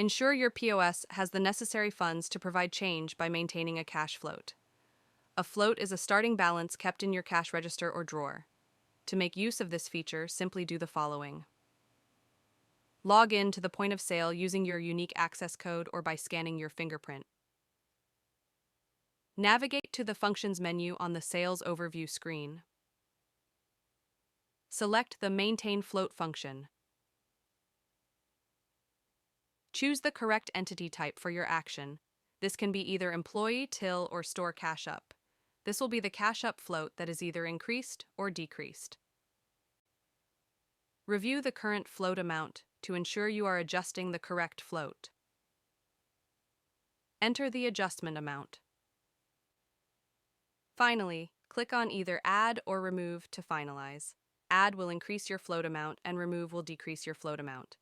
Ensure your POS has the necessary funds to provide change by maintaining a cash float. A float is a starting balance kept in your cash register or drawer. To make use of this feature, simply do the following. Log in to the point of sale using your unique access code or by scanning your fingerprint. Navigate to the Functions menu on the Sales Overview screen. Select the Maintain Float function. Choose the correct entity type for your action. This can be either employee, till, or store cash up. This will be the cash up float that is either increased or decreased. Review the current float amount to ensure you are adjusting the correct float. Enter the adjustment amount. Finally, click on either Add or Remove to finalize. Add will increase your float amount and Remove will decrease your float amount.